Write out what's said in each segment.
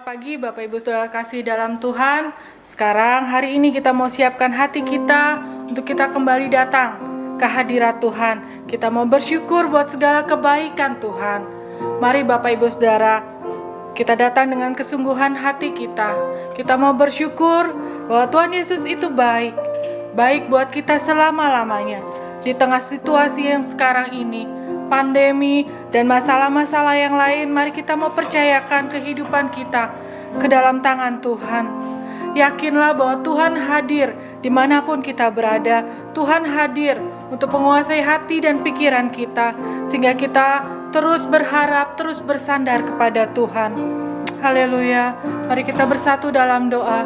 pagi Bapak Ibu Saudara kasih dalam Tuhan. Sekarang hari ini kita mau siapkan hati kita untuk kita kembali datang ke hadirat Tuhan. Kita mau bersyukur buat segala kebaikan Tuhan. Mari Bapak Ibu Saudara, kita datang dengan kesungguhan hati kita. Kita mau bersyukur bahwa Tuhan Yesus itu baik. Baik buat kita selama-lamanya. Di tengah situasi yang sekarang ini, pandemi dan masalah-masalah yang lain, mari kita mau percayakan kehidupan kita ke dalam tangan Tuhan. Yakinlah bahwa Tuhan hadir dimanapun kita berada. Tuhan hadir untuk menguasai hati dan pikiran kita, sehingga kita terus berharap, terus bersandar kepada Tuhan. Haleluya. Mari kita bersatu dalam doa.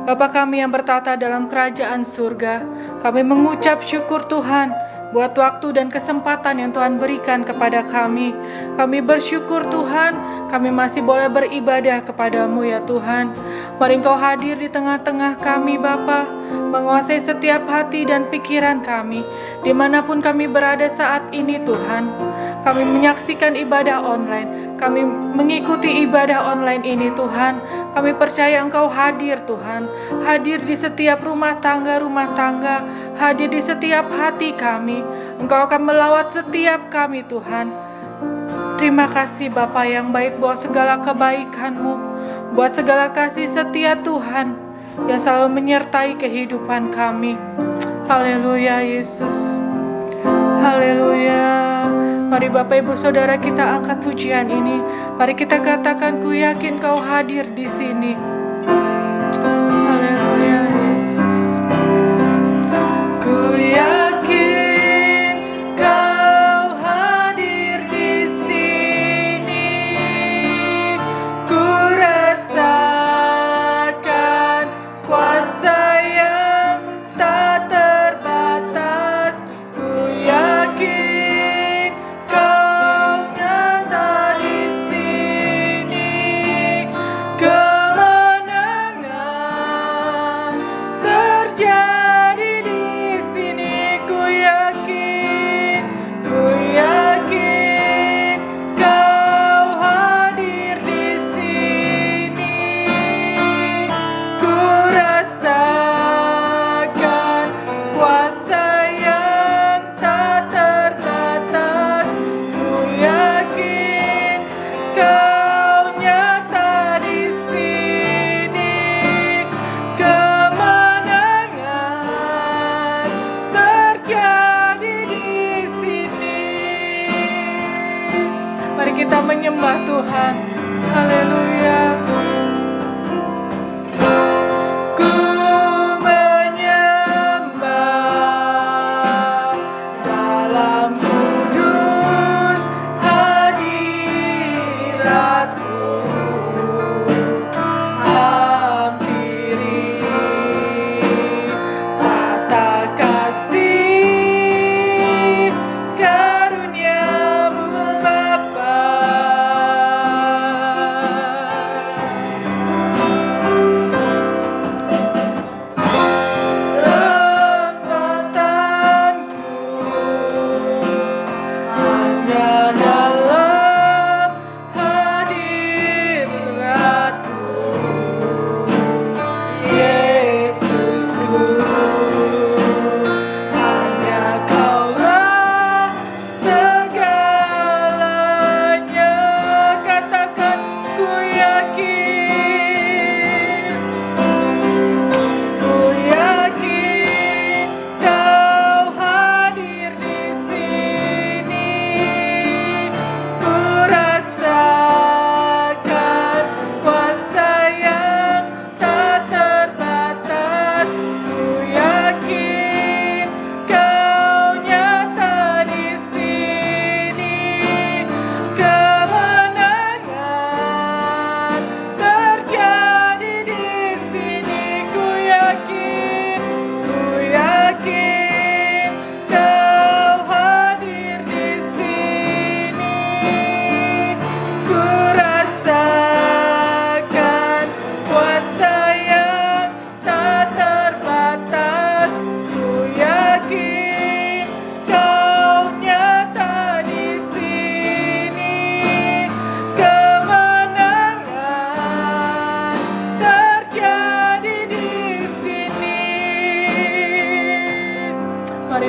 Bapa kami yang bertata dalam kerajaan surga, kami mengucap syukur Tuhan buat waktu dan kesempatan yang Tuhan berikan kepada kami. Kami bersyukur Tuhan, kami masih boleh beribadah kepadamu ya Tuhan. Mari Engkau hadir di tengah-tengah kami Bapa, menguasai setiap hati dan pikiran kami, dimanapun kami berada saat ini Tuhan. Kami menyaksikan ibadah online, kami mengikuti ibadah online ini Tuhan. Kami percaya Engkau hadir Tuhan, hadir di setiap rumah tangga, hadir di setiap hati kami. Engkau akan melawat setiap kami Tuhan. Terima kasih Bapa yang baik buat segala kebaikan-Mu, buat segala kasih setia Tuhan yang selalu menyertai kehidupan kami. Haleluya Yesus. Haleluya. Mari Bapak Ibu Saudara kita angkat pujian ini. Mari kita katakan, ku yakin Kau hadir di sini. Haleluya Yesus. Ku yakin Kau hadir di sini. Ku rasakan kuasa yang tak terbatas. Ku yakin Kau nyata di sini. Kemenangan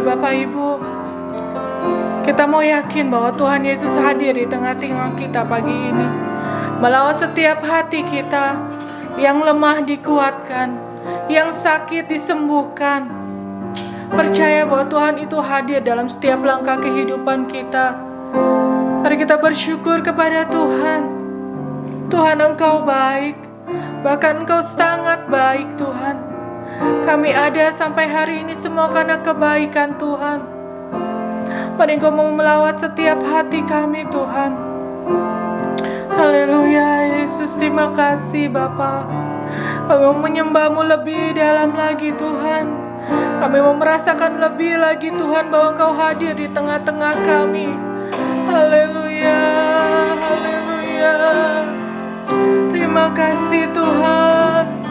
Bapak Ibu, kita mau yakin bahwa Tuhan Yesus hadir di tengah-tengah kita pagi ini, melawat setiap hati kita, yang lemah dikuatkan, yang sakit disembuhkan. Percaya bahwa Tuhan itu hadir dalam setiap langkah kehidupan kita. Mari kita bersyukur kepada Tuhan. Tuhan, Engkau baik, bahkan Engkau sangat baik Tuhan. Kami ada sampai hari ini semua karena kebaikan Tuhan. Mari Engkau mau melawat setiap hati kami Tuhan. Haleluya Yesus, terima kasih Bapa. Kami mau menyembah-Mu lebih dalam lagi Tuhan. Kami mau merasakan lebih lagi Tuhan bahwa Engkau hadir di tengah-tengah kami. Haleluya, haleluya. Terima kasih Tuhan.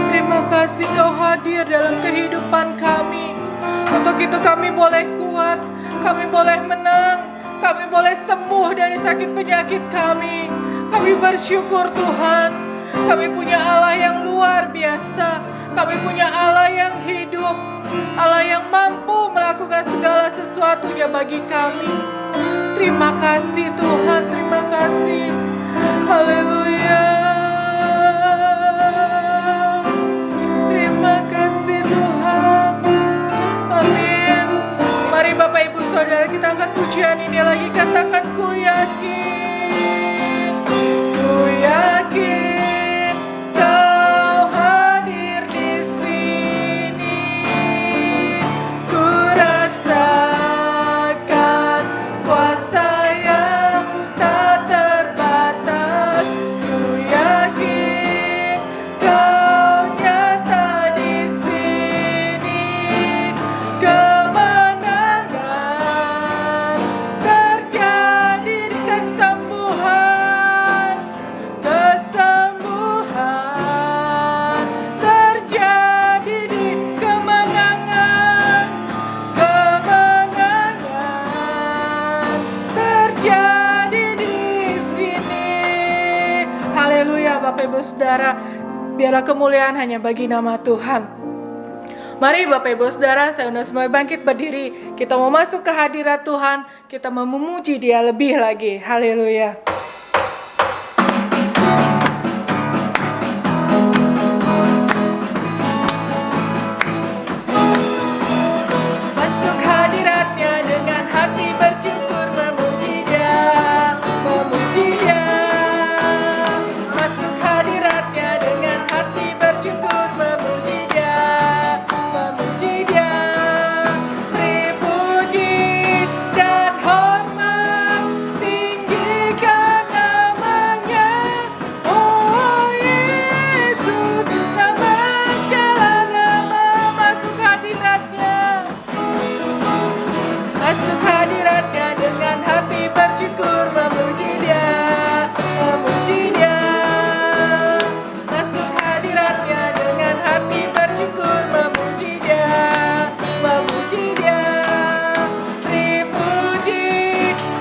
Terima kasih Kau hadir dalam kehidupan kami. Untuk itu kami boleh kuat, kami boleh menang, kami boleh sembuh dari sakit penyakit kami. Kami bersyukur Tuhan. Kami punya Allah yang luar biasa. Kami punya Allah yang hidup, Allah yang mampu melakukan segala sesuatunya bagi kami. Terima kasih Tuhan, terima kasih. Haleluya. Terima kasih Tuhan. Amin. Mari Bapak Ibu Saudara, kita angkat pujian ini lagi. Katakan, ku yakin, ku yakin Kau hadir di sini. Ku rasakan kuasa yang tak terbatas. Ku yakin Kau nyata di sini. Kemenangan terjadi, kesembuhan terjadi di kemenangan terjadi di sini. Haleluya Bapak Ibu Saudara, biarlah kemuliaan hanya bagi nama Tuhan. Mari Bapak Ibu Saudara, saya undang semua bangkit berdiri. Kita mau masuk ke hadirat Tuhan, kita mau memuji Dia lebih lagi. Haleluya. Masuk hadiratnya dengan hati bersyukur, memuji Dia, memuji Dia. Masuk hadiratnya dengan hati bersyukur, memuji Dia, memuji Dia. Beri puji dan hormat, tinggikan namanya. Oh Yesus, nama segala nama. Masuk hadiratnya, masuk hadiratnya dengan hati bersyukur, memuji Dia, memuji Dia. Masuk hadiratnya dengan hati bersyukur, memuji Dia, memuji Dia. Beri puji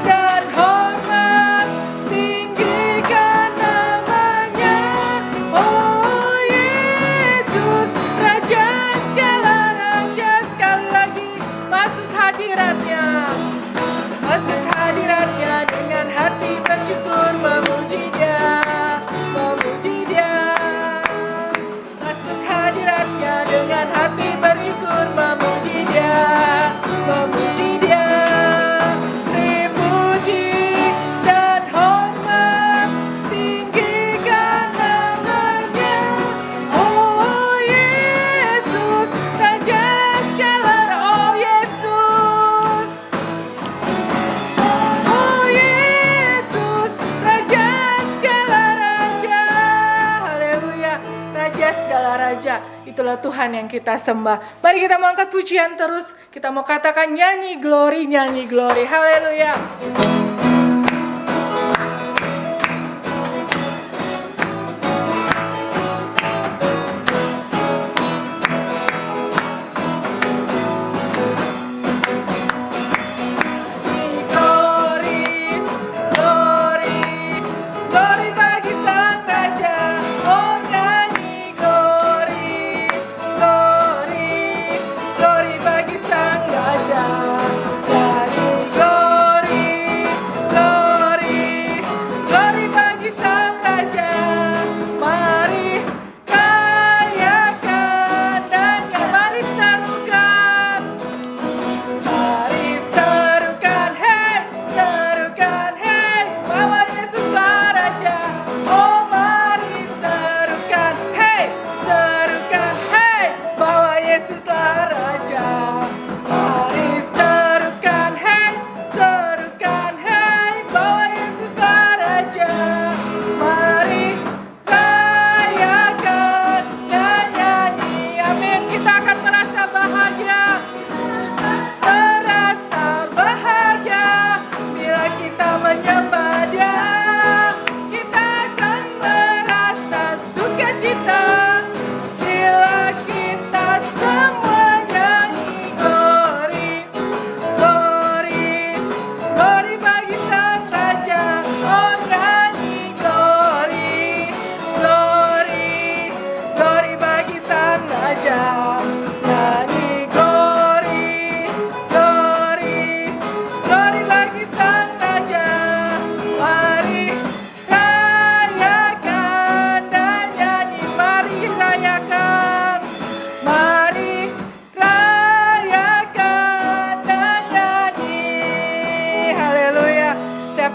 dan hormat, tinggikan namanya. Oh Yesus, Raja segala raja. Sekali lagi, masuk hadiratnya, masuk hadiratnya dengan hati bersyukur, memuji Dia, memuji Dia. Masuk hadiratnya dengan hati bersyukur, memuji Dia, memuji Dia. Beri puji dan hormat, tinggikan namanya. Oh Yesus, Raja segala. Oh Yesus, oh Yesus, Raja segala raja. Haleluya, Raja segala raja. Itulah Tuhan yang kita sembah. Mari kita mau angkat pujian terus. Kita mau katakan nyanyi glory, nyanyi glory. Haleluya. Glory, glory, glory bagi Sang Raja. Oh nyanyi glory, glory, glory bagi Sang Raja.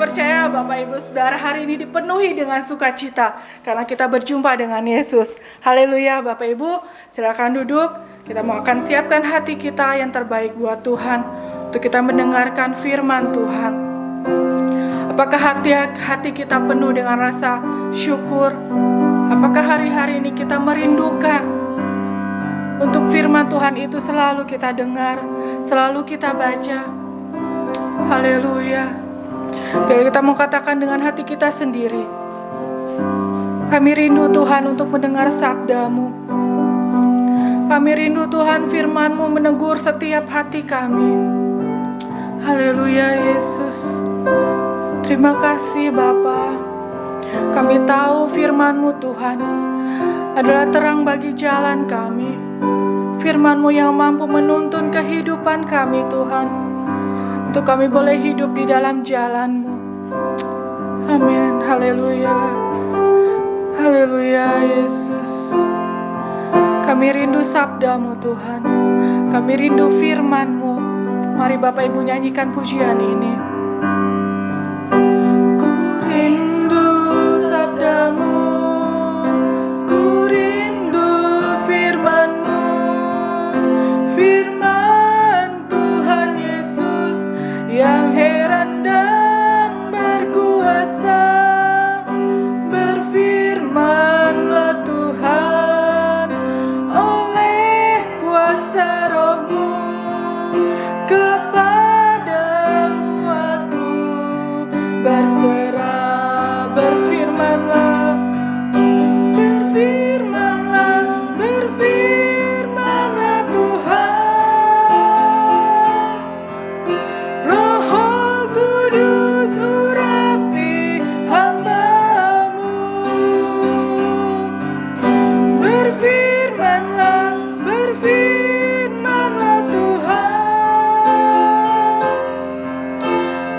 percaya Bapak Ibu Saudara hari ini dipenuhi dengan sukacita karena kita berjumpa dengan Yesus. Haleluya Bapak Ibu, silakan duduk. Kita mau akan siapkan hati kita yang terbaik buat Tuhan untuk kita mendengarkan firman Tuhan. Apakah hati kita penuh dengan rasa syukur? Apakah hari-hari ini kita merindukan untuk firman Tuhan itu selalu kita dengar, selalu kita baca? Haleluya. Biar kita mau katakan dengan hati kita sendiri, kami rindu Tuhan untuk mendengar sabda-Mu. Kami rindu Tuhan firman-Mu menegur setiap hati kami. Haleluya Yesus. Terima kasih Bapa. Kami tahu firman-Mu Tuhan adalah terang bagi jalan kami. Firman-Mu yang mampu menuntun kehidupan kami Tuhan, untuk kami boleh hidup di dalam jalan-Mu. Amin. Haleluya. Haleluya Yesus. Kami rindu sabda-Mu Tuhan. Kami rindu firman-Mu. Mari Bapak Ibu nyanyikan pujian ini. Ku rindu sabda-Mu, ku rindu firman-Mu, firman Tuhan Yesus yang heran dan berkuasa. Berfirmanlah Tuhan oleh kuasa Roh-Mu, kepadamu aku berserah. Berfirmanlah, berfirmanlah, berfirmanlah Tuhan. Roh Kudus urapi hamba-Mu. Berfirmanlah, berfirmanlah Tuhan.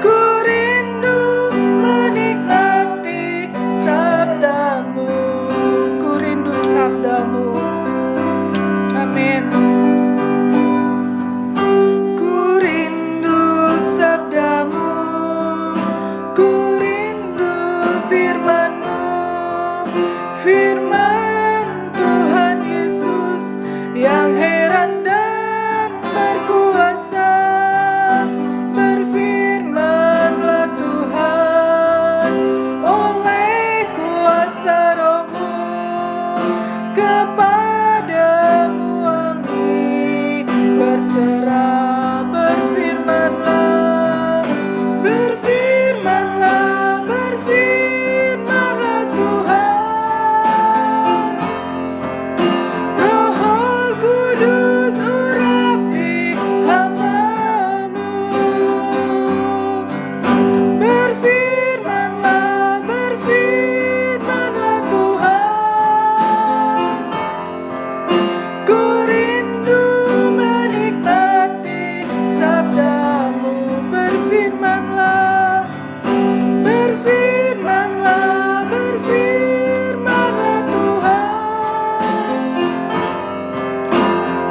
Ku rindu menikmati sabda-Mu. Ku rindu sabda-Mu. Amin. Ku rindu sabda-Mu, ku rindu firman-Mu, firman Tuhan Yesus yang heran dan berkuasa. Berfirmanlah Tuhan oleh kuasa Roh-Mu, kepadamu kami berserah. Berfirmanlah, berfirmanlah, berfirmanlah Tuhan. Roh Kudus urapi hamba-Mu. Berfirmanlah, berfirmanlah Tuhan. Ku rindu menikmati sabda-Mu. Berfirmanlah, berfirmanlah, berfirmanlah Tuhan.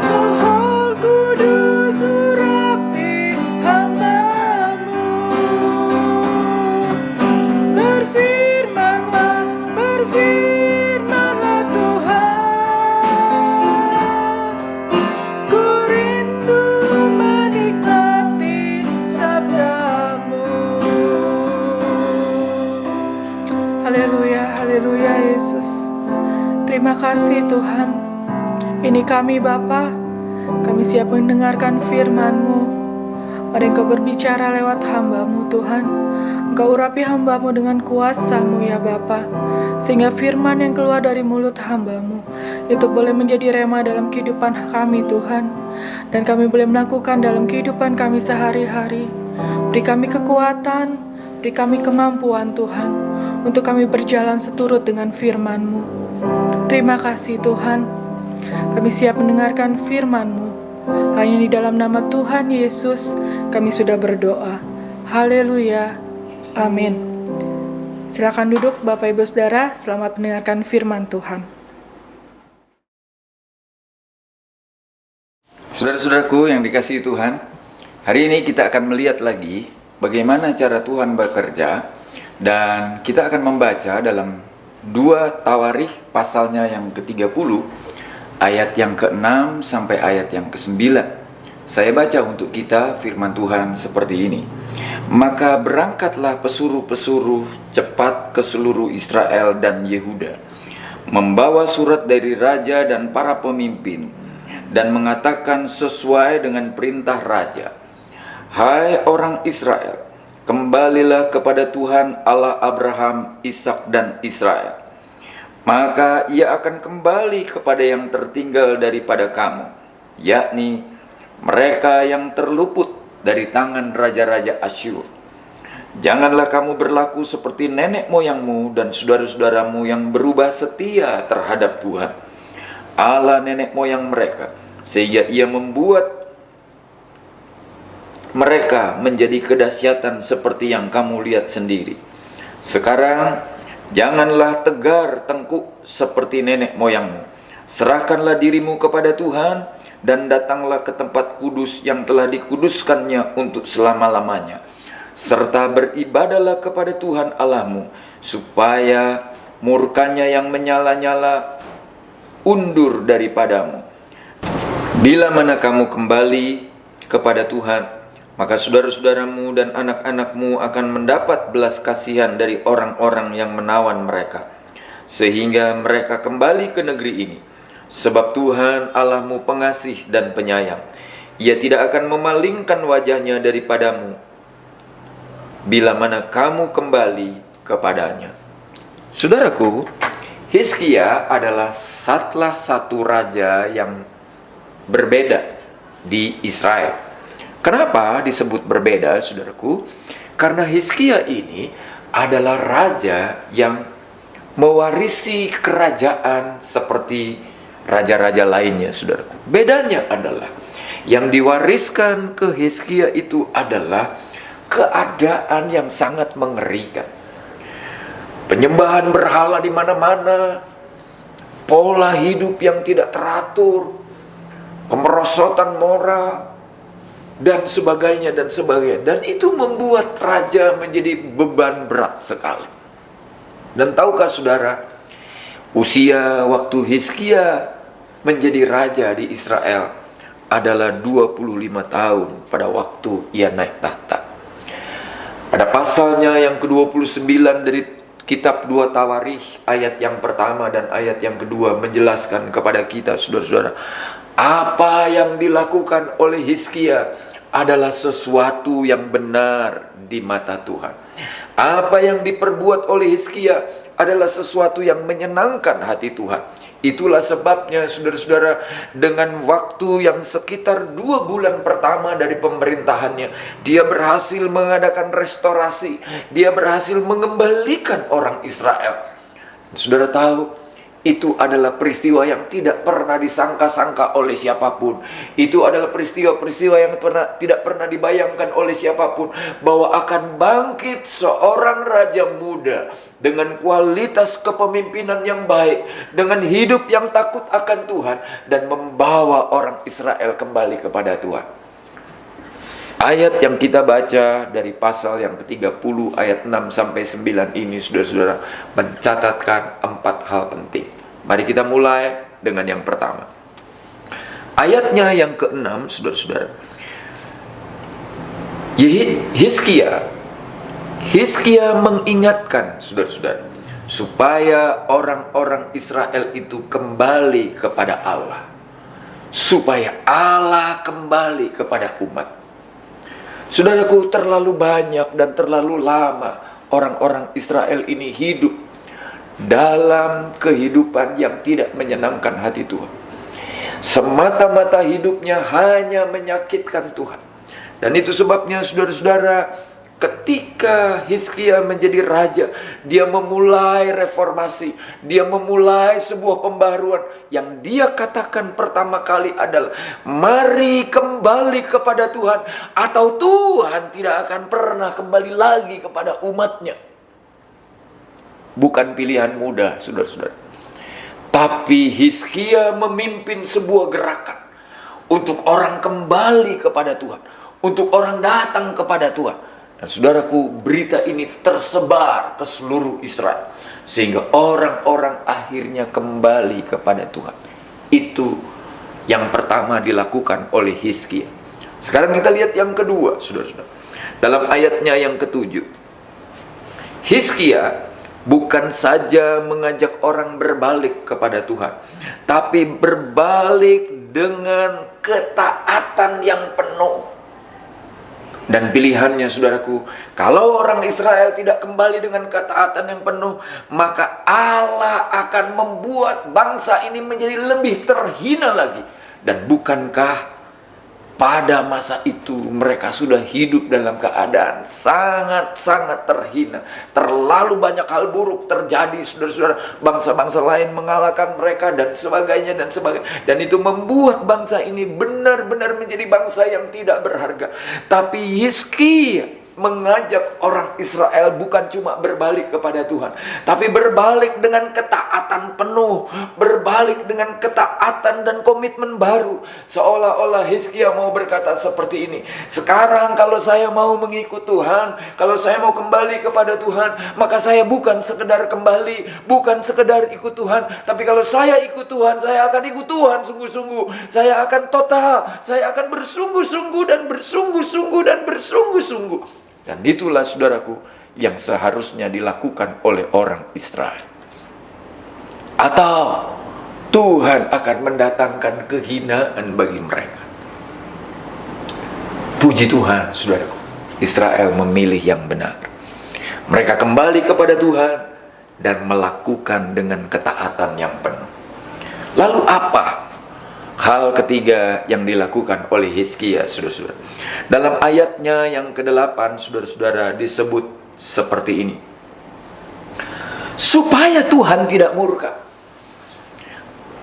Roh Kudus urapi hamba-Mu. Berfirmanlah, berfirmanlah Tuhan. Ku rindu menikmati sabda-Mu. Haleluya, haleluya Yesus. Terima kasih Tuhan. Ini kami Bapa, kami siap mendengarkan firman-Mu. Mari Engkau berbicara lewat hamba-Mu Tuhan. Engkau urapi hamba-Mu dengan kuasa-Mu ya Bapa, sehingga firman yang keluar dari mulut hamba-Mu itu boleh menjadi rema dalam kehidupan kami Tuhan, dan kami boleh melakukan dalam kehidupan kami sehari-hari. Beri kami kekuatan, beri kami kemampuan Tuhan, untuk kami berjalan seturut dengan firman-Mu. Terima kasih Tuhan. Kami siap mendengarkan firman-Mu. Hanya di dalam nama Tuhan Yesus kami sudah berdoa. Haleluya. Amin. Silakan duduk Bapak Ibu Saudara, selamat mendengarkan firman Tuhan. Saudara-saudaraku yang dikasihi Tuhan, hari ini kita akan melihat lagi bagaimana cara Tuhan bekerja, dan kita akan membaca dalam 2 Tawarikh pasalnya yang ke-30 ayat yang ke-6 sampai ayat yang ke-9. Saya baca untuk kita firman Tuhan seperti ini. Maka berangkatlah pesuruh-pesuruh cepat ke seluruh Israel dan Yehuda, membawa surat dari raja dan para pemimpin, dan mengatakan sesuai dengan perintah raja, hai orang Israel, kembalilah kepada Tuhan Allah Abraham, Ishak dan Israel. Maka ia akan kembali kepada yang tertinggal daripada kamu, yakni mereka yang terluput dari tangan raja-raja Asyur. Janganlah kamu berlaku seperti nenek moyangmu dan saudara-saudaramu yang berubah setia terhadap Tuhan, Allah nenek moyang mereka, sehingga ia membuat mereka menjadi kedahsyatan seperti yang kamu lihat sendiri. Sekarang janganlah tegar tengkuk seperti nenek moyangmu. Serahkanlah dirimu kepada Tuhan dan datanglah ke tempat kudus yang telah dikuduskannya untuk selama-lamanya, serta beribadahlah kepada Tuhan Allahmu, supaya murkanya yang menyala-nyala undur daripadamu. Bila mana kamu kembali kepada Tuhan, maka saudara-saudaramu dan anak-anakmu akan mendapat belas kasihan dari orang-orang yang menawan mereka, sehingga mereka kembali ke negeri ini. Sebab Tuhan Allahmu pengasih dan penyayang, Ia tidak akan memalingkan wajahnya daripadamu bila mana kamu kembali kepadanya. Saudaraku, Hizkia adalah salah satu raja yang berbeda di Israel. Kenapa disebut berbeda, saudaraku? Karena Hizkia ini adalah raja yang mewarisi kerajaan seperti raja-raja lainnya, saudaraku. Bedanya adalah yang diwariskan ke Hizkia itu adalah keadaan yang sangat mengerikan. Penyembahan berhala di mana-mana, pola hidup yang tidak teratur, kemerosotan moral, dan sebagainya dan sebagainya. Dan itu membuat raja menjadi beban berat sekali. Dan tahukah saudara, usia waktu Hizkia menjadi raja di Israel adalah 25 tahun pada waktu ia naik tahta. Pada pasalnya yang ke-29 dari kitab 2 Tawarikh ayat yang pertama dan ayat yang kedua menjelaskan kepada kita, saudara-saudara, apa yang dilakukan oleh Hizkia adalah sesuatu yang benar di mata Tuhan. Apa yang diperbuat oleh Hizkia adalah sesuatu yang menyenangkan hati Tuhan. Itulah sebabnya, saudara-saudara, dengan waktu yang sekitar 2 bulan pertama dari pemerintahannya, dia berhasil mengadakan restorasi. Dia berhasil mengembalikan orang Israel. Saudara tahu, itu adalah peristiwa yang tidak pernah disangka-sangka oleh siapapun. Itu adalah peristiwa-peristiwa yang tidak pernah dibayangkan oleh siapapun, bahwa akan bangkit seorang raja muda dengan kualitas kepemimpinan yang baik, dengan hidup yang takut akan Tuhan, dan membawa orang Israel kembali kepada Tuhan. Ayat yang kita baca dari pasal yang ke-30 ayat 6 sampai 9 ini, saudara-saudara, mencatatkan 4 hal penting. Mari kita mulai dengan yang pertama. Ayatnya yang ke-6, saudara-saudara. Hizkia mengingatkan, saudara-saudara, supaya orang-orang Israel itu kembali kepada Allah, supaya Allah kembali kepada umat. Saudaraku, terlalu banyak dan terlalu lama orang-orang Israel ini hidup dalam kehidupan yang tidak menyenangkan hati Tuhan. Semata-mata hidupnya hanya menyakitkan Tuhan. Dan itu sebabnya, saudara-saudara, ketika Hizkia menjadi raja, dia memulai reformasi, dia memulai sebuah pembaharuan. Yang dia katakan pertama kali adalah, mari kembali kepada Tuhan, atau Tuhan tidak akan pernah kembali lagi kepada umatnya. Bukan pilihan mudah, saudara-saudara. Tapi Hizkia memimpin sebuah gerakan untuk orang kembali kepada Tuhan, untuk orang datang kepada Tuhan. Dan saudaraku, berita ini tersebar ke seluruh Israel, sehingga orang-orang akhirnya kembali kepada Tuhan. Itu yang pertama dilakukan oleh Hizkia. Sekarang kita lihat yang kedua, saudara-saudara. Dalam ayatnya yang ketujuh, Hizkia bukan saja mengajak orang berbalik kepada Tuhan, tapi berbalik dengan ketaatan yang penuh. Dan pilihannya, saudaraku, kalau orang Israel tidak kembali dengan ketaatan yang penuh, maka Allah akan membuat bangsa ini menjadi lebih terhina lagi. Dan bukankah pada masa itu mereka sudah hidup dalam keadaan sangat-sangat terhina. Terlalu banyak hal buruk terjadi, saudara-saudara. Bangsa-bangsa lain mengalahkan mereka dan sebagainya dan sebagainya. Dan itu membuat bangsa ini benar-benar menjadi bangsa yang tidak berharga. Tapi Hizkia mengajak orang Israel bukan cuma berbalik kepada Tuhan, tapi berbalik dengan ketaatan penuh, berbalik dengan ketaatan dan komitmen baru. Seolah-olah Hizkia mau berkata seperti ini, sekarang kalau saya mau mengikut Tuhan, kalau saya mau kembali kepada Tuhan, maka saya bukan sekedar kembali, bukan sekedar ikut Tuhan, tapi kalau saya ikut Tuhan, saya akan ikut Tuhan sungguh-sungguh, saya akan total, saya akan bersungguh-sungguh dan bersungguh-sungguh dan bersungguh-sungguh. Dan itulah, saudaraku, yang seharusnya dilakukan oleh orang Israel. Atau Tuhan akan mendatangkan kehinaan bagi mereka. Puji Tuhan, saudaraku, Israel memilih yang benar. Mereka kembali kepada Tuhan dan melakukan dengan ketaatan yang penuh. Lalu apa hal ketiga yang dilakukan oleh Hizkia, saudara-saudara? Dalam ayatnya yang ke-8, saudara-saudara, disebut seperti ini. Supaya Tuhan tidak murka.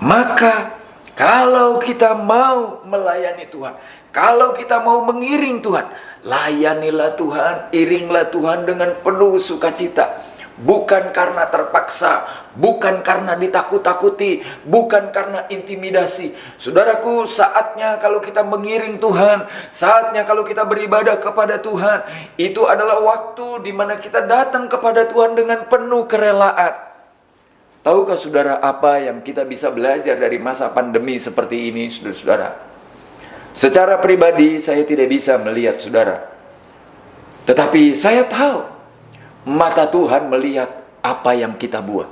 Maka kalau kita mau melayani Tuhan, kalau kita mau mengiring Tuhan, layanilah Tuhan, iringlah Tuhan dengan penuh sukacita. Bukan karena terpaksa, bukan karena ditakut-takuti, bukan karena intimidasi. Saudaraku, saatnya kalau kita mengiring Tuhan, saatnya kalau kita beribadah kepada Tuhan, itu adalah waktu di mana kita datang kepada Tuhan dengan penuh kerelaan. Tahukah saudara apa yang kita bisa belajar dari masa pandemi seperti ini, saudara-saudara? Secara pribadi saya tidak bisa melihat saudara, tetapi saya tahu mata Tuhan melihat apa yang kita buat,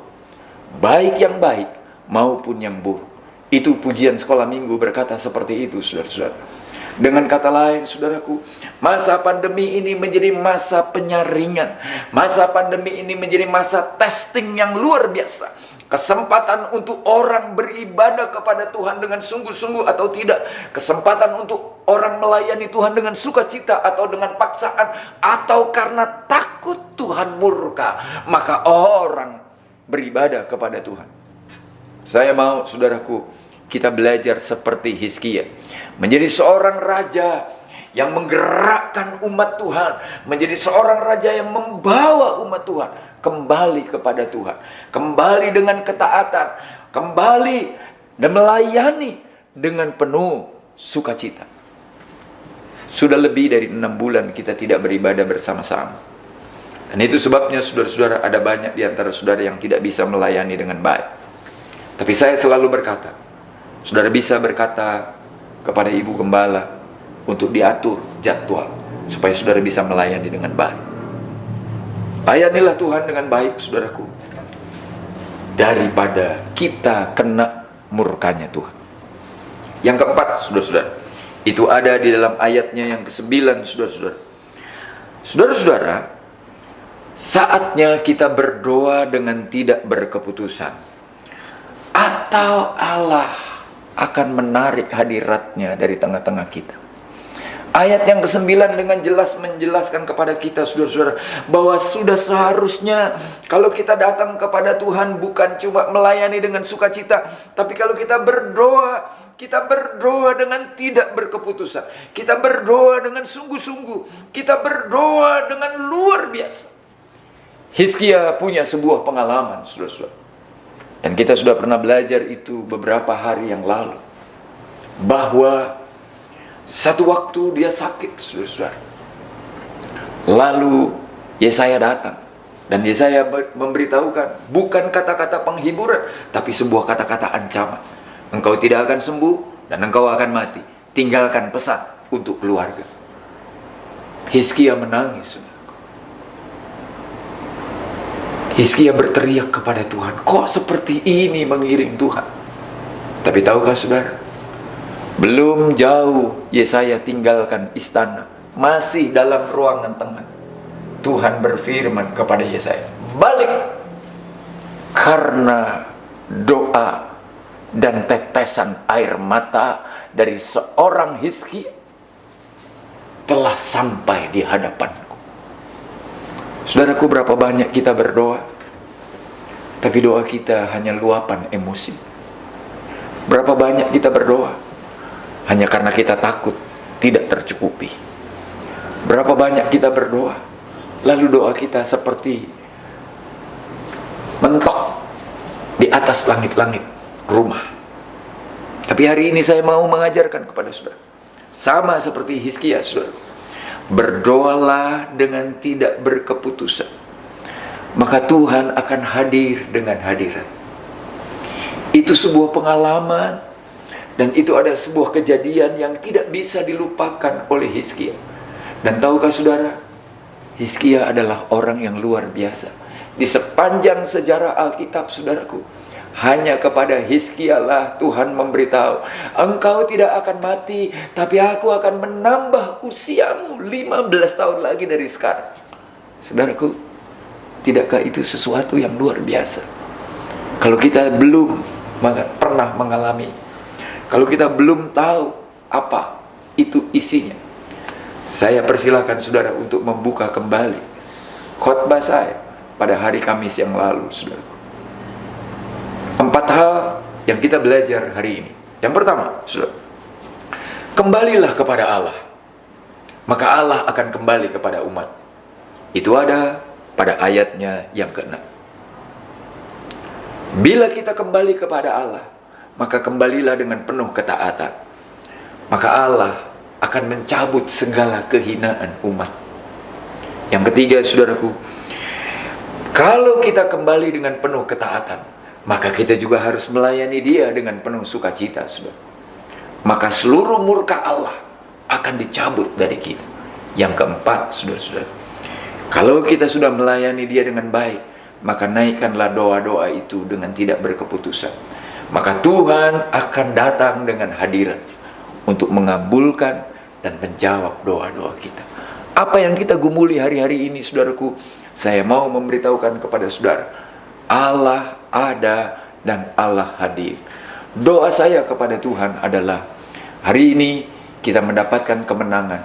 baik yang baik maupun yang buruk. Itu pujian sekolah minggu berkata seperti itu, saudara-saudara. Dengan kata lain, saudaraku, masa pandemi ini menjadi masa penyaringan. Masa pandemi ini menjadi masa testing yang luar biasa. Kesempatan untuk orang beribadah kepada Tuhan dengan sungguh-sungguh atau tidak. Kesempatan untuk orang melayani Tuhan dengan sukacita atau dengan paksaan, atau karena takut Tuhan murka, maka orang beribadah kepada Tuhan. Saya mau, saudaraku, kita belajar seperti Hizkia, menjadi seorang raja yang menggerakkan umat Tuhan, menjadi seorang raja yang membawa umat Tuhan kembali kepada Tuhan, kembali dengan ketaatan, kembali dan melayani dengan penuh sukacita. Sudah lebih dari 6 bulan kita tidak beribadah bersama-sama. Dan itu sebabnya, saudara-saudara, ada banyak di antara saudara yang tidak bisa melayani dengan baik. Tapi saya selalu berkata, saudara bisa berkata kepada ibu gembala untuk diatur jadwal supaya saudara bisa melayani dengan baik. Layanilah Tuhan dengan baik, saudaraku, daripada kita kena murkanya Tuhan. Yang keempat, saudara-saudara, itu ada di dalam ayatnya yang ke-9, saudara-saudara. Saudara-saudara, saatnya kita berdoa dengan tidak berkeputusan, atau Allah akan menarik hadiratnya dari tengah-tengah kita. Ayat yang ke-9 dengan jelas menjelaskan kepada kita, saudara-saudara, bahwa sudah seharusnya kalau kita datang kepada Tuhan bukan cuma melayani dengan sukacita, tapi kalau kita berdoa dengan tidak berkeputusan, kita berdoa dengan sungguh-sungguh, kita berdoa dengan luar biasa. Hizkia punya sebuah pengalaman, saudara-saudara, dan kita sudah pernah belajar itu beberapa hari yang lalu, bahwa satu waktu dia sakit, saudara-saudara. Lalu Yesaya datang, dan Yesaya memberitahukan bukan kata-kata penghiburan, tapi sebuah kata-kata ancaman. Engkau tidak akan sembuh dan engkau akan mati. Tinggalkan pesan untuk keluarga. Hizkia menangis. Hizkia berteriak kepada Tuhan, kok seperti ini mengiring Tuhan? Tapi tahukah saudara, belum jauh Yesaya tinggalkan istana, masih dalam ruangan tengah, Tuhan berfirman kepada Yesaya, balik, karena doa dan tetesan air mata dari seorang Hizkia telah sampai di hadapanku. Saudaraku, berapa banyak kita berdoa, tapi doa kita hanya luapan emosi. Berapa banyak kita berdoa hanya karena kita takut tidak tercukupi. Berapa banyak kita berdoa, lalu doa kita seperti mentok di atas langit-langit rumah. Tapi hari ini saya mau mengajarkan kepada saudara, sama seperti Hizkia, saudara, berdoalah dengan tidak berkeputusan, maka Tuhan akan hadir dengan hadirat. Itu sebuah pengalaman, dan itu ada sebuah kejadian yang tidak bisa dilupakan oleh Hizkia. Dan tahukah saudara, Hizkia adalah orang yang luar biasa. Di sepanjang sejarah Alkitab, saudaraku, hanya kepada Hizkia lah Tuhan memberitahu, engkau tidak akan mati, tapi aku akan menambah usiamu 15 tahun lagi dari sekarang. Saudaraku, tidakkah itu sesuatu yang luar biasa? Kalau kita belum pernah mengalami, kalau kita belum tahu apa itu isinya, saya persilahkan saudara untuk membuka kembali khotbah saya pada hari Kamis yang lalu, saudaraku. 4 hal yang kita belajar hari ini. Yang pertama, saudara, kembalilah kepada Allah, maka Allah akan kembali kepada umat. Itu ada pada ayatnya yang ke-6. Bila kita kembali kepada Allah, maka kembalilah dengan penuh ketaatan, maka Allah akan mencabut segala kehinaan umat. Yang ketiga, saudaraku, kalau kita kembali dengan penuh ketaatan, maka kita juga harus melayani Dia dengan penuh sukacita, saudara. Maka seluruh murka Allah akan dicabut dari kita. Yang keempat, saudara-saudara, kalau kita sudah melayani Dia dengan baik, maka naikkanlah doa-doa itu dengan tidak berkeputusan. Maka Tuhan akan datang dengan hadirat untuk mengabulkan dan menjawab doa-doa kita. Apa yang kita gumuli hari-hari ini, saudaraku, saya mau memberitahukan kepada saudara, Allah ada dan Allah hadir. Doa saya kepada Tuhan adalah, hari ini kita mendapatkan kemenangan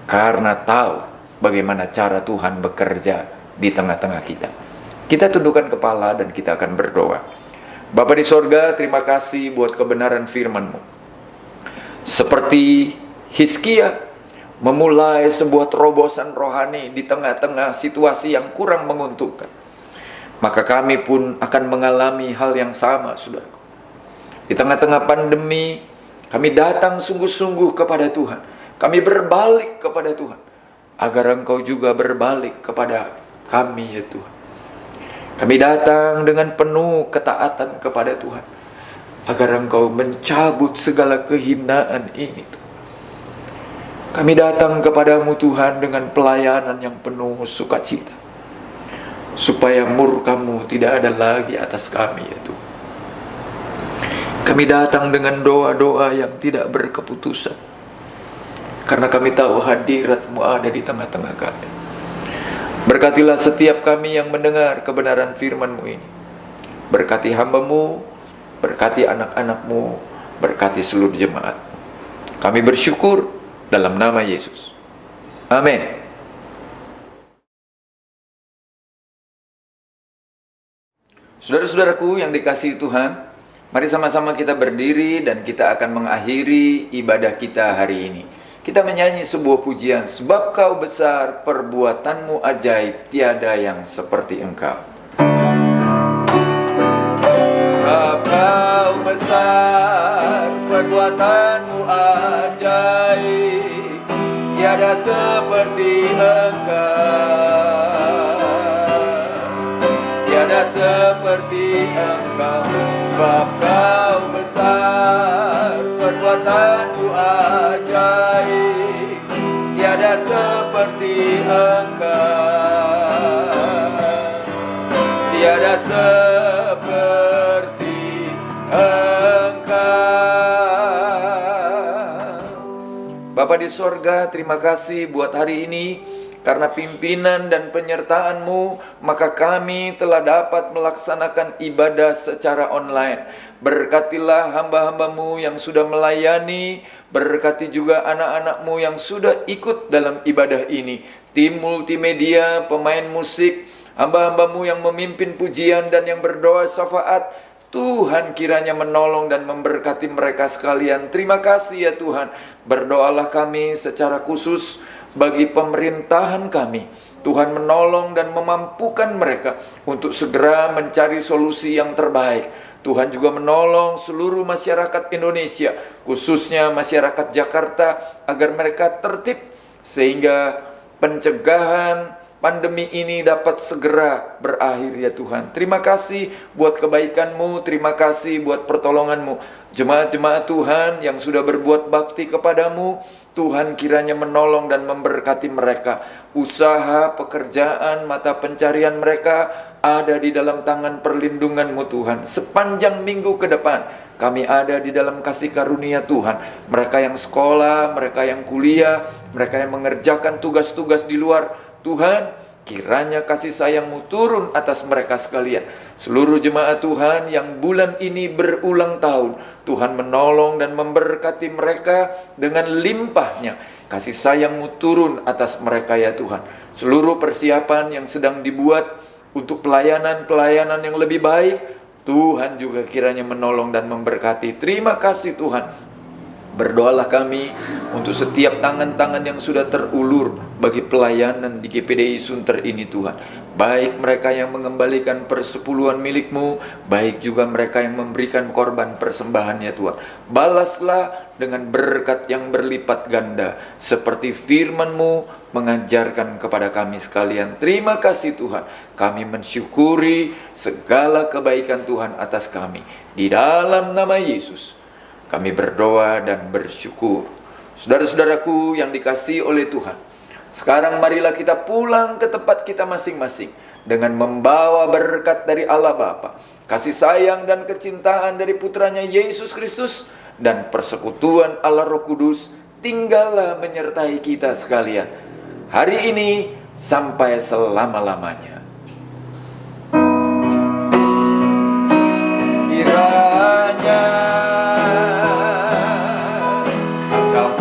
karena tahu bagaimana cara Tuhan bekerja di tengah-tengah kita. Kita tundukkan kepala dan kita akan berdoa. Bapa di sorga, terima kasih buat kebenaran firman-Mu. Seperti Hizkia memulai sebuah terobosan rohani di tengah-tengah situasi yang kurang menguntungkan, maka kami pun akan mengalami hal yang sama, saudaraku. Di tengah-tengah pandemi, kami datang sungguh-sungguh kepada Tuhan. Kami berbalik kepada Tuhan, agar Engkau juga berbalik kepada kami, ya Tuhan. Kami datang dengan penuh ketaatan kepada Tuhan, agar Engkau mencabut segala kehinaan ini, Tuhan. Kami datang kepadamu, Tuhan, dengan pelayanan yang penuh sukacita, supaya murka-Mu tidak ada lagi atas kami, ya Tuhan. Kami datang dengan doa-doa yang tidak berkeputusan, karena kami tahu hadirat-Mu ada di tengah-tengah kami. Berkatilah setiap kami yang mendengar kebenaran firman-Mu ini. Berkati hamba-Mu, berkati anak-anak-Mu, berkati seluruh jemaat. Kami bersyukur dalam nama Yesus. Amin. Saudara-saudaraku yang dikasihi Tuhan, mari sama-sama kita berdiri dan kita akan mengakhiri ibadah kita hari ini. Kita menyanyi sebuah pujian, sebab Kau besar, perbuatan-Mu ajaib, tiada yang seperti Engkau. Sebab Kau besar, perbuatan-Mu ajaib, tiada seperti Engkau. seperti Engkau, sebab Kau besar, perbuatanmu ajaib, tiada seperti Engkau, tiada seperti Engkau. Bapa di sorga, terima kasih buat hari ini. Karena pimpinan dan penyertaan-Mu, maka kami telah dapat melaksanakan ibadah secara online. Berkatilah hamba-hamba-Mu yang sudah melayani, berkati juga anak-anak-Mu yang sudah ikut dalam ibadah ini. Tim multimedia, pemain musik, hamba-hamba-Mu yang memimpin pujian dan yang berdoa syafaat, Tuhan kiranya menolong dan memberkati mereka sekalian. Terima kasih ya Tuhan. Berdoalah kami secara khusus bagi pemerintahan kami. Tuhan menolong dan memampukan mereka untuk segera mencari solusi yang terbaik. Tuhan juga menolong seluruh masyarakat Indonesia, khususnya masyarakat Jakarta, agar mereka tertib sehingga pencegahan pandemi ini dapat segera berakhir ya Tuhan. Terima kasih buat kebaikan-Mu, terima kasih buat pertolongan-Mu. Jemaat-jemaat Tuhan yang sudah berbuat bakti kepadamu, Tuhan kiranya menolong dan memberkati mereka. Usaha, pekerjaan, mata pencarian mereka ada di dalam tangan perlindungan-Mu Tuhan. Sepanjang minggu ke depan, kami ada di dalam kasih karunia Tuhan. Mereka yang sekolah, mereka yang kuliah, mereka yang mengerjakan tugas-tugas di luar, Tuhan, kiranya kasih sayang-Mu turun atas mereka sekalian. Seluruh jemaat Tuhan yang bulan ini berulang tahun, Tuhan menolong dan memberkati mereka dengan limpahnya. Kasih sayang-Mu turun atas mereka ya Tuhan. Seluruh persiapan yang sedang dibuat untuk pelayanan-pelayanan yang lebih baik, Tuhan juga kiranya menolong dan memberkati. Terima kasih Tuhan. Berdoalah kami untuk setiap tangan-tangan yang sudah terulur bagi pelayanan di GPDI Sunter ini Tuhan. Baik mereka yang mengembalikan persepuluhan milik-Mu, baik juga mereka yang memberikan korban persembahannya Tuhan. Balaslah dengan berkat yang berlipat ganda, seperti firman-Mu mengajarkan kepada kami sekalian. Terima kasih Tuhan. Kami mensyukuri segala kebaikan Tuhan atas kami. Di dalam nama Yesus kami berdoa dan bersyukur. Saudara-saudaraku yang dikasihi oleh Tuhan, sekarang marilah kita pulang ke tempat kita masing-masing dengan membawa berkat dari Allah Bapa, kasih sayang dan kecintaan dari putranya Yesus Kristus, dan persekutuan Allah Roh Kudus tinggallah menyertai kita sekalian hari ini sampai selama-lamanya. Kiranya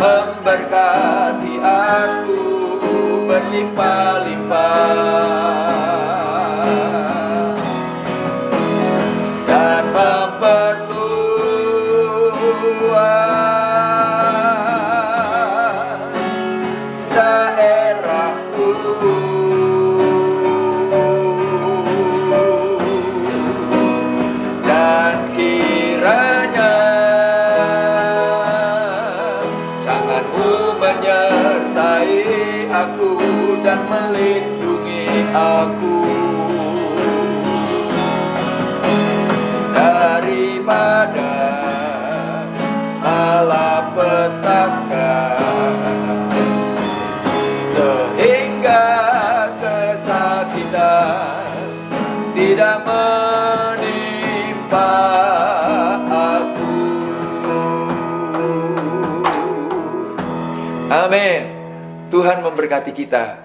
memberkati aku berlimpah-limpah dan memperluas daerahku, dan kiranya menyertai aku dan melindungi aku daripada malapetaka, sehingga kesakitan tidak menimpa aku. Amin. Tuhan memberkati kita.